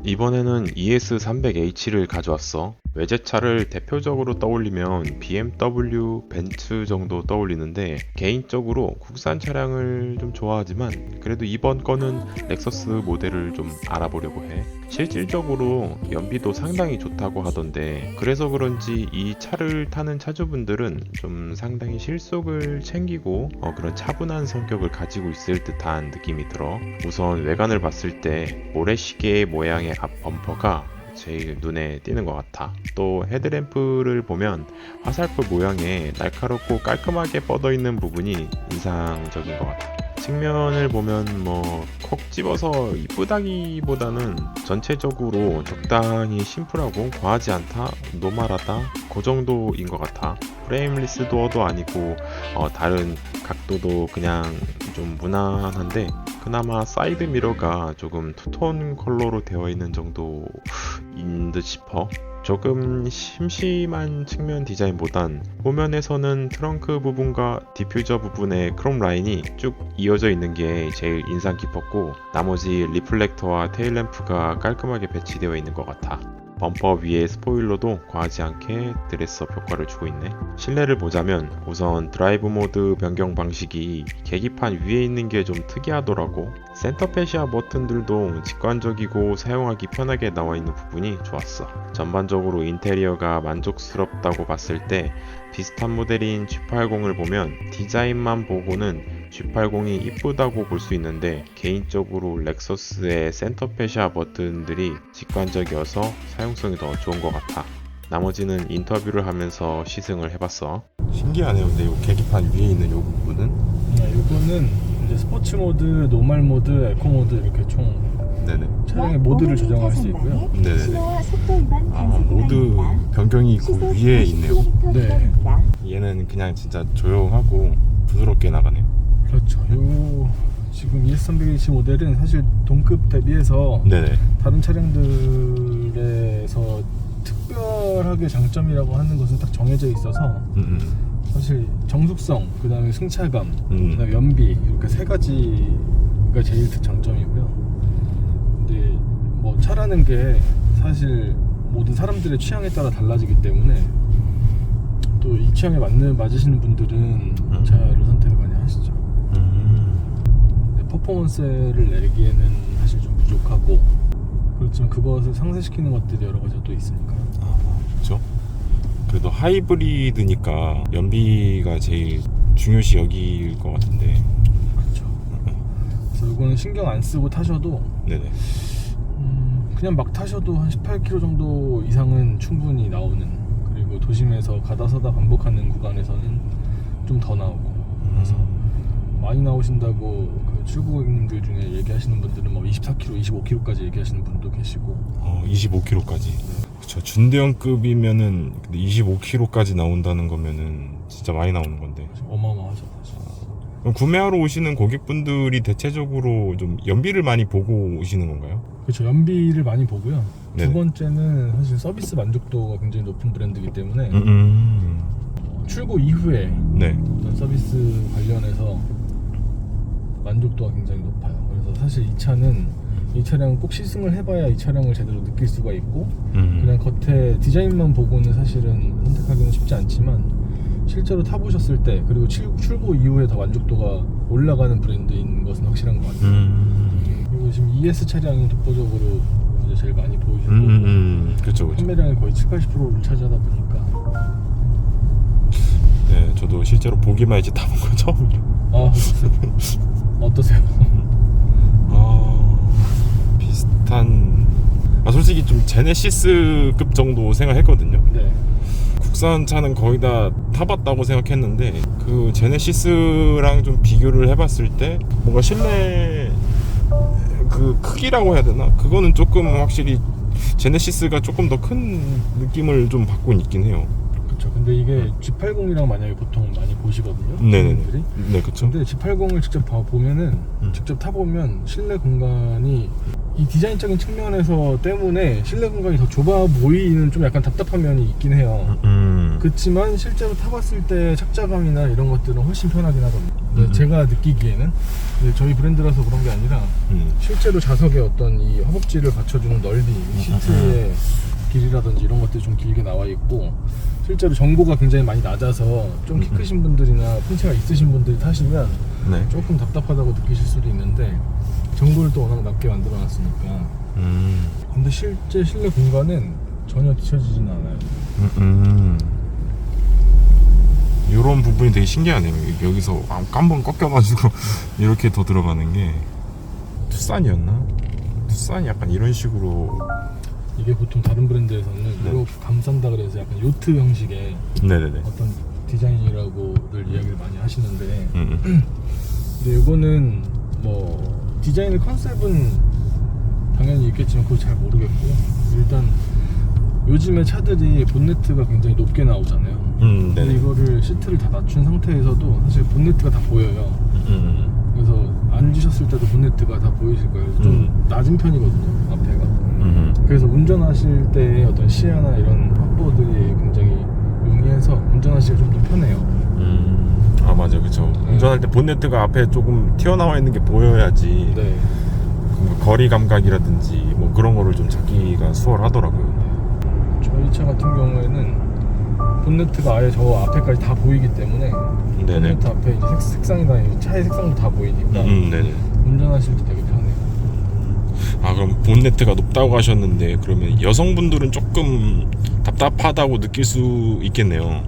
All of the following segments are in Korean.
이번에는 ES300H를 가져왔어. 외제차를 대표적으로 떠올리면 BMW, 벤츠 정도 떠올리는데 개인적으로 국산 차량을 좀 좋아하지만 그래도 이번 거는 렉서스 모델을 좀 알아보려고 해. 실질적으로 연비도 상당히 좋다고 하던데 그래서 그런지 이 차를 타는 차주분들은 좀 상당히 실속을 챙기고 그런 차분한 성격을 가지고 있을 듯한 느낌이 들어. 우선 외관을 봤을 때 모래시계 모양의 앞 범퍼가 제일 눈에 띄는 것 같아. 또 헤드램프를 보면 화살표 모양의 날카롭고 깔끔하게 뻗어 있는 부분이 인상적인 것 같아. 측면을 보면 콕 집어서 이쁘다기보다는 전체적으로 적당히 심플하고 과하지 않다, 노멀하다 그 정도인 것 같아. 프레임리스 도어도 아니고 다른 각도도 그냥 좀 무난한데 그나마 사이드 미러가 조금 투톤 컬러로 되어 있는 정도인 듯 싶어. 조금 심심한 측면 디자인보단 후면에서는 트렁크 부분과 디퓨저 부분의 크롬 라인이 쭉 이어져 있는 게 제일 인상 깊었고 나머지 리플렉터와 테일램프가 깔끔하게 배치되어 있는 것 같아. 범퍼 위에 스포일러도 과하지 않게 드레스업 효과를 주고 있네. 실내를 보자면 우선 드라이브 모드 변경 방식이 계기판 위에 있는 게 좀 특이하더라고. 센터 패시아 버튼들도 직관적이고 사용하기 편하게 나와 있는 부분이 좋았어. 전반적으로 인테리어가 만족스럽다고 봤을 때 비슷한 모델인 G80을 보면 디자인만 보고는 G80이 이쁘다고 볼 수 있는데 개인적으로 렉서스의 센터 패시아 버튼들이 직관적이어서 사용성이 더 좋은 것 같아. 나머지는 인터뷰를 하면서 시승을 해봤어. 신기하네요. 근데 이 계기판 위에 있는 이 부분은 이거는 이제 스포츠 모드, 노멀 모드, 에코 모드 이렇게 총 네네. 차량의 모드를 조정할 수 있고요. 네네네. 모드 변경이 그 위에 있네요. 네. 얘는 그냥 진짜 조용하고 부드럽게 나가네요. 그렇죠. 요 지금 ES300H 모델은 사실 동급 대비해서 네네. 다른 차량들에서 특별하게 장점이라고 하는 것은 딱 정해져 있어서 사실 정숙성, 그 다음에 승차감, 그 다음에 연비 이렇게 세 가지가 제일 장점이고요. 근데 차라는 게 사실 모든 사람들의 취향에 따라 달라지기 때문에 또 이 취향에 맞으시는 분들은 차를 선택을 많이 하시죠. 근데 퍼포먼스를 내기에는 사실 좀 부족하고 그렇지만 그것을 상쇄시키는 것들이 여러 가지가 또 있으니까. 그렇죠. 그래도 하이브리드니까 연비가 제일 중요시 여길 것 같은데. 그렇죠. 그래서 이거는 신경 안 쓰고 타셔도 네네. 그냥 막 타셔도 한 18km 정도 이상은 충분히 나오는, 그리고 도심에서 가다 서다 반복하는 구간에서는 좀 더 나오고. 그래서 많이 나오신다고 그 출고 고객님들 중에 얘기하시는 분들은 24km, 25km까지 얘기하시는 분도 계시고. 25km까지. 그쵸. 준대형급이면은 25km까지 나온다는 거면은 진짜 많이 나오는 건데. 어마어마하죠 사실. 그럼 구매하러 오시는 고객분들이 대체적으로 좀 연비를 많이 보고 오시는 건가요? 그렇죠. 연비를 많이 보고요. 네네. 두 번째는 사실 서비스 만족도가 굉장히 높은 브랜드이기 때문에 출고 이후에 네. 어떤 서비스 관련해서 만족도가 굉장히 높아요. 그래서 사실 이 차량은 꼭 시승을 해봐야 이 차량을 제대로 느낄 수가 있고 그냥 겉에 디자인만 보고는 사실은 선택하기는 쉽지 않지만 실제로 타보셨을 때, 그리고 출고 이후에 더 만족도가 올라가는 브랜드인 것은 확실한 것 같아요. 그리고 지금 ES 차량이 독보적으로 이제 제일 많이 보이시고 그렇죠. 판매량의 거의 70-80%를 차지하다 보니까. 네, 저도 실제로 보기만 이제 타본 거죠. 어떠세요? 비슷한. 솔직히 좀 제네시스급 정도 생각했거든요. 네. 국산 차는 거의 다 타봤다고 생각했는데 그 제네시스랑 좀 비교를 해봤을 때 뭔가 실내 그 크기라고 해야 되나? 그거는 조금 확실히 제네시스가 조금 더 큰 느낌을 좀 받고 있긴 해요. 그렇죠. 근데 이게 G80이랑 만약에 보통 많이 보시거든요. 네네네. 분들이. 네, 그렇죠. 근데 G80을 직접 보면은 직접 타보면 실내 공간이 이 디자인적인 측면에서 때문에 실내 공간이 더 좁아 보이는 좀 약간 답답한 면이 있긴 해요. 그렇지만 실제로 타봤을 때 착자감이나 이런 것들은 훨씬 편하긴 하거든요. 네, 제가 느끼기에는 저희 브랜드라서 그런 게 아니라 실제로 좌석의 어떤 이 허벅지를 받쳐주는 넓이, 시트의 길이라든지 이런 것들이 좀 길게 나와 있고, 실제로 전고가 굉장히 많이 낮아서 좀 키 크신 분들이나 풍채가 있으신 분들이 타시면 네. 조금 답답하다고 느끼실 수도 있는데, 전고를 또 워낙 낮게 만들어 놨으니까. 근데 실제 실내 공간은 전혀 뒤처지진 않아요. 이런 부분이 되게 신기하네요. 여기서 한번 꺾여가지고 이렇게 더 들어가는 게 투싼이었나? 투싼이 약간 이런 식으로. 이게 보통 다른 브랜드에서는 이렇게 감싼다 그래서 약간 요트 형식의 네네네. 어떤 디자인이라고들 이야기를 많이 하시는데 근데 이거는 뭐 디자인의 컨셉은 당연히 있겠지만 그거 잘 모르겠고, 일단 요즘에 차들이 본네트가 굉장히 높게 나오잖아요. 근데 네네. 이거를 시트를 다 낮춘 상태에서도 사실 본네트가 다 보여요. 그래서 앉으셨을 때도 본네트가 다 보이실 거예요. 좀 낮은 편이거든요, 앞에가. 그래서 운전하실 때의 어떤 시야나 이런 확보들이 굉장히 용이해서 운전하시기가 좀 더 편해요. 아 맞아, 그쵸. 운전할 때 본네트가 앞에 조금 튀어나와 있는 게 보여야지. 네. 거리 감각이라든지 뭐 그런 거를 좀 잡기가 수월하더라고요. 저희 차 같은 경우에는 본네트가 아예 저 앞에까지 다 보이기 때문에 네네. 본네트 앞에 이제 색상이나 차의 색상도 다 보이니까 네네. 운전하실 때 되게 편해요. 아 그럼 본네트가 높다고 하셨는데 그러면 여성분들은 조금 답답하다고 느낄 수 있겠네요.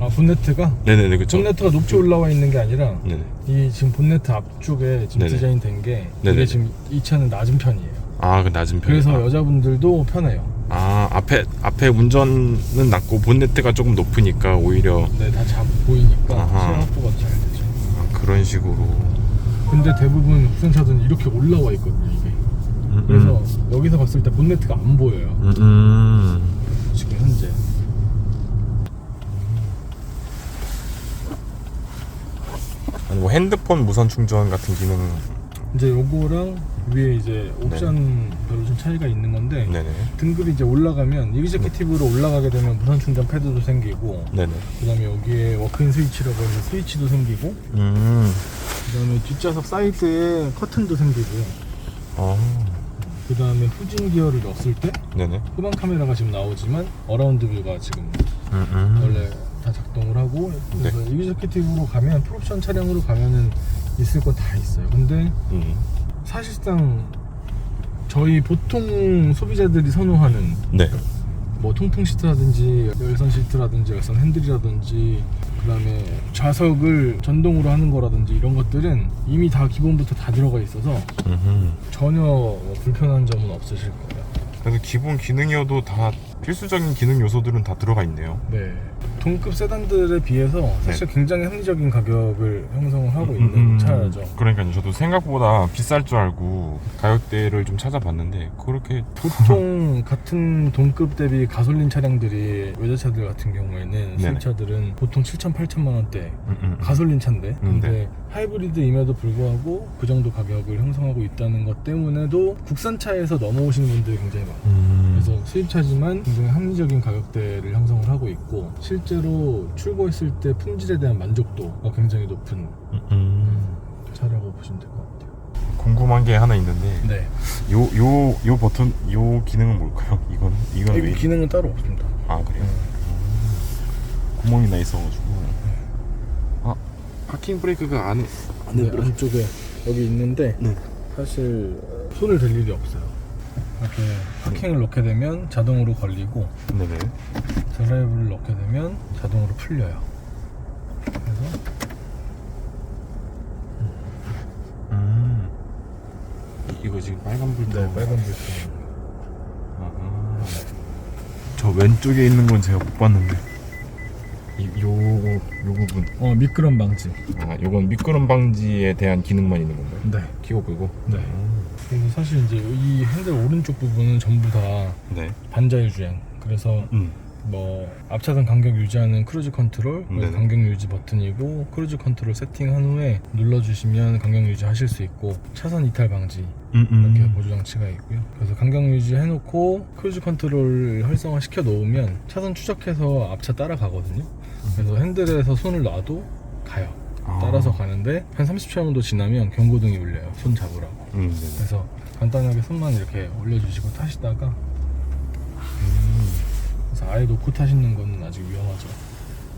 아, 본네트가? 네네네, 그쵸. 본네트가 높이 올라와 있는 게 아니라 네네. 이 지금 본네트 앞쪽에 지금 네네. 디자인 된 게 네네. 이게 지금 이 차는 낮은 편이에요. 아, 그 낮은 편. 그래서 여자분들도 편해요. 아, 앞에 운전은 낮고 본네트가 조금 높으니까 오히려. 네, 다 잘 보이니까 아하. 시야 확보가 잘 되죠. 아, 그런 식으로. 근데 대부분 국산차들은 이렇게 올라와 있거든요, 이게. 그래서 여기서 봤을 때 본네트가 안 보여요. 지금 현재. 아니 뭐 핸드폰 무선 충전 같은 기능. 이제 요거랑 위에 이제 옵션별로 좀 차이가 있는 건데, 네네. 등급이 이제 올라가면 이그제큐티브로 올라가게 되면 무선 충전 패드도 생기고, 네네. 그다음에 여기에 워크인 스위치라고 해서 스위치도 생기고, 그다음에 뒷좌석 사이드에 커튼도 생기고요. 그다음에 후진 기어를 넣었을 때 네네. 후방 카메라가 지금 나오지만 어라운드 뷰가 지금 원래 다 작동을 하고, 그래서 이그제큐티브로 가면, 풀옵션 차량으로 가면은 있을 거 다 있어요. 근데 사실상 저희 보통 소비자들이 선호하는 네. 뭐 통풍 시트라든지 열선 시트라든지 열선 핸들이라든지, 그다음에 좌석을 전동으로 하는 거라든지 이런 것들은 이미 다 기본부터 다 들어가 있어서 전혀 뭐 불편한 점은 없으실 거예요. 그래서 기본 기능이어도 다 필수적인 기능 요소들은 다 들어가 있네요. 네. 동급 세단들에 비해서 사실 굉장히 합리적인 가격을 형성을 하고 있는 차죠. 그러니까요. 저도 생각보다 비쌀 줄 알고 가격대를 좀 찾아봤는데 그렇게. 보통 같은 동급 대비 가솔린 차량들이, 외제차들 같은 경우에는 네네. 수입차들은 보통 7천, 8천만 원대 가솔린 차인데, 근데 하이브리드임에도 불구하고 그 정도 가격을 형성하고 있다는 것 때문에도 국산차에서 넘어오시는 분들이 굉장히 많아요. 그래서 수입차지만 굉장히 합리적인 가격대를 형성을 하고 있고, 실제로 출고했을 때 품질에 대한 만족도가 굉장히 높은 차라고 보시면 될 것 같아요. 궁금한 게 하나 있는데, 네. 요 버튼, 요 기능은 뭘까요? 이건 왜? 기능은 따로 없습니다. 아, 그래요? 구멍이 나 있어가지고. 아, 파킹 브레이크가 안에 안쪽에 여기 있는데, 네. 사실 손을 댈 일이 없어요. 이렇게 파킹을 넣게 되면 자동으로 걸리고, 네네. 드라이브를 넣게 되면 자동으로 풀려요. 그래서 이거 지금 빨간 불. 빨간 불. 저 왼쪽에 있는 건 제가 못 봤는데. 요 부분. 미끄럼 방지. 아, 요건 미끄럼 방지에 대한 기능만 있는 건가요? 네. 키고 끄고? 네. 그래서 사실 이제 이 핸들 오른쪽 부분은 전부 다 네. 반자율 주행. 그래서 뭐 앞차선 간격 유지하는 크루즈 컨트롤, 네네. 간격 유지 버튼이고, 크루즈 컨트롤 세팅한 후에 눌러주시면 간격 유지하실 수 있고, 차선 이탈 방지 이렇게 보조 장치가 있고요. 그래서 간격 유지 해놓고 크루즈 컨트롤 활성화 시켜 놓으면 차선 추적해서 앞차 따라가거든요. 그래서 핸들에서 손을 놔도 가요. 따라서 가는데 한 30초 정도 지나면 경고등이 울려요. 손 잡으라고. 네네. 그래서 간단하게 손만 이렇게 올려주시고 타시다가 그래서 아예 놓고 타시는 건 아직 위험하죠.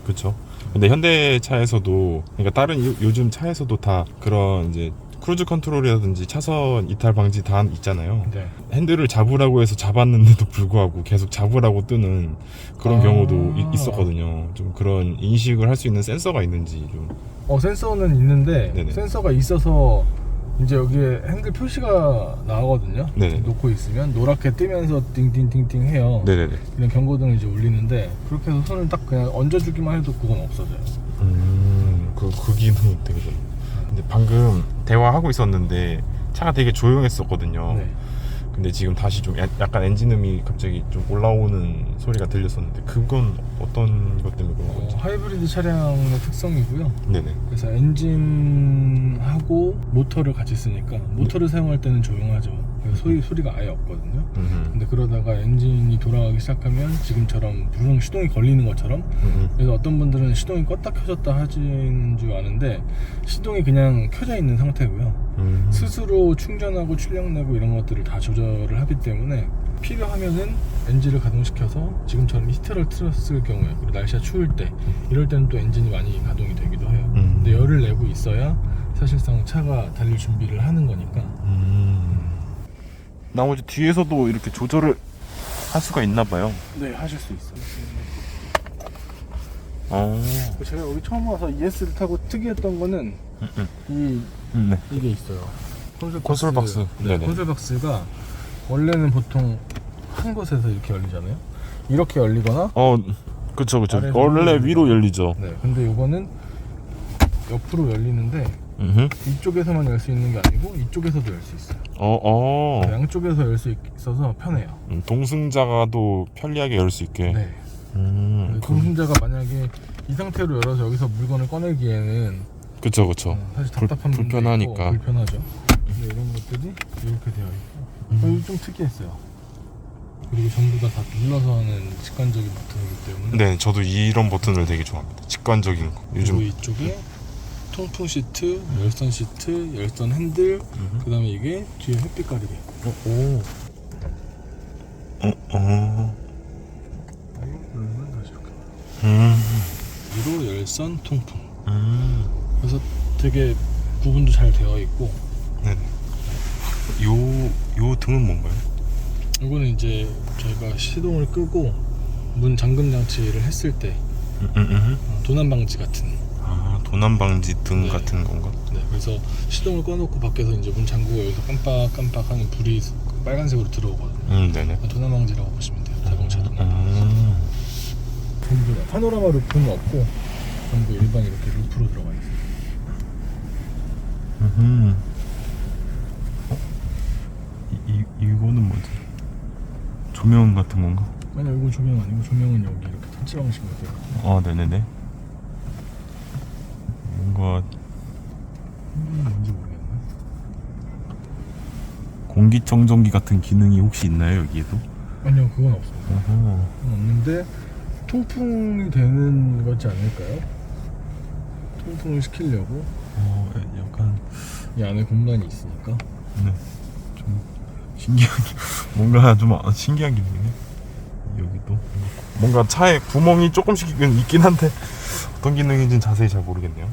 그렇죠. 근데 현대차에서도 그러니까 다른 요즘 차에서도 다 그런 이제 크루즈 컨트롤이라든지 차선 이탈 방지 다 있잖아요. 네. 핸들을 잡으라고 해서 잡았는데도 불구하고 계속 잡으라고 뜨는 그런 경우도 있었거든요. 좀 그런 인식을 할 수 있는 센서가 있는지 좀. 센서는 있는데 네네. 센서가 있어서 이제 여기에 핸들 표시가 나오거든요. 네네. 놓고 있으면 노랗게 뜨면서 띵띵띵띵 해요. 네네네. 그냥 경고등을 이제 울리는데 그렇게 해서 손을 딱 그냥 얹어주기만 해도 그건 없어져요. 그 기능 되게 좋네. 근데 방금 대화하고 있었는데 차가 되게 조용했었거든요. 네. 근데 지금 다시 좀 약간 엔진음이 갑자기 좀 올라오는 소리가 들렸었는데 그건 어떤 것 때문에 그런 건지. 하이브리드 차량의 특성이고요. 네네. 그래서 엔진하고 모터를 같이 쓰니까 모터를 사용할 때는 조용하죠. 그래서 소리가 아예 없거든요. 근데 그러다가 엔진이 돌아가기 시작하면 지금처럼 분명 시동이 걸리는 것처럼 그래서 어떤 분들은 시동이 껐다 켜졌다 하시는 줄 아는데 시동이 그냥 켜져 있는 상태고요. 스스로 충전하고 출력내고 이런 것들을 다 조절을 하기 때문에 필요하면은 엔진을 가동시켜서 지금처럼 히터를 틀었을 경우에 그리고 날씨가 추울 때 이럴 때는 또 엔진이 많이 가동이 되기도 해요. 근데 열을 내고 있어야 사실상 차가 달릴 준비를 하는 거니까. 나머지 뒤에서도 이렇게 조절을 할 수가 있나 봐요. 네, 하실 수 있어요. 어. 제가 여기 처음 와서 ES를 타고 특이했던 거는 네. 이게 있어요. 콘솔 박스. 네, 네네. 콘솔 박스가 원래는 보통 한 곳에서 이렇게 열리잖아요. 이렇게 열리거나 그쵸. 아래에서 원래 열리는 위로 거. 열리죠. 네, 근데 요거는 옆으로 열리는데 이쪽에서만 열 수 있는 게 아니고 이쪽에서도 열 수 있어요. 양쪽에서 열 수 있어서 편해요. 동승자가도 편리하게 열 수 있게. 네. 동승자가 만약에 이 상태로 열어서 여기서 물건을 꺼내기에는 그쵸. 사실 답답한 분도 불편하니까. 있고 불편하죠. 근데 이런 것들이 이렇게 되어 있고 이거 좀 특이했어요. 그리고 전부 다 눌러서 하는 직관적인 버튼이기 때문에. 네, 저도 이런 버튼을 되게 좋아합니다. 직관적인 거. 요즘 그리고 이쪽에 통풍 시트, 열선 시트, 열선 핸들, 그 다음에 이게 뒤에 햇빛 가리개. 누르면 다시 이렇게. 위로 열선 통풍. 그래서 되게 구분도 잘 되어 있고. 네네. 요 등은 뭔가요? 이거는 이제 저희가 시동을 끄고 문 잠금 장치를 했을 때 도난 방지 같은. 도난 방지 등 네. 같은 건가? 네, 그래서 시동을 꺼놓고 밖에서 이제 문 잠그고 여기서 깜빡깜빡하는 불이 빨간색으로 들어오거든요. 네네. 도난 방지라고 보시면 돼요. 자동차 도난 방지. 전부 다 파노라마 루프는 없고 전부 일반 이렇게 루프로 들어가 있어요. 이거는 뭐지? 조명 같은 건가? 아니 이거 조명 아니고 조명은 여기 이렇게 터치 방식으로 돼요. 네네네. 뭔가 뭔지 모르겠네. 공기청정기 같은 기능이 혹시 있나요 여기에도? 아니요, 그건 없습니다. 그건 없는데 통풍이 되는 거지 않을까요? 통풍을 시키려고 약간 이 안에 공간이 있으니까. 네. 좀 신기하게 뭔가 좀 신기한 기능이네. 여기도 뭔가 차에 구멍이 조금씩 있긴 한데 어떤 기능인지는 자세히 잘 모르겠네요.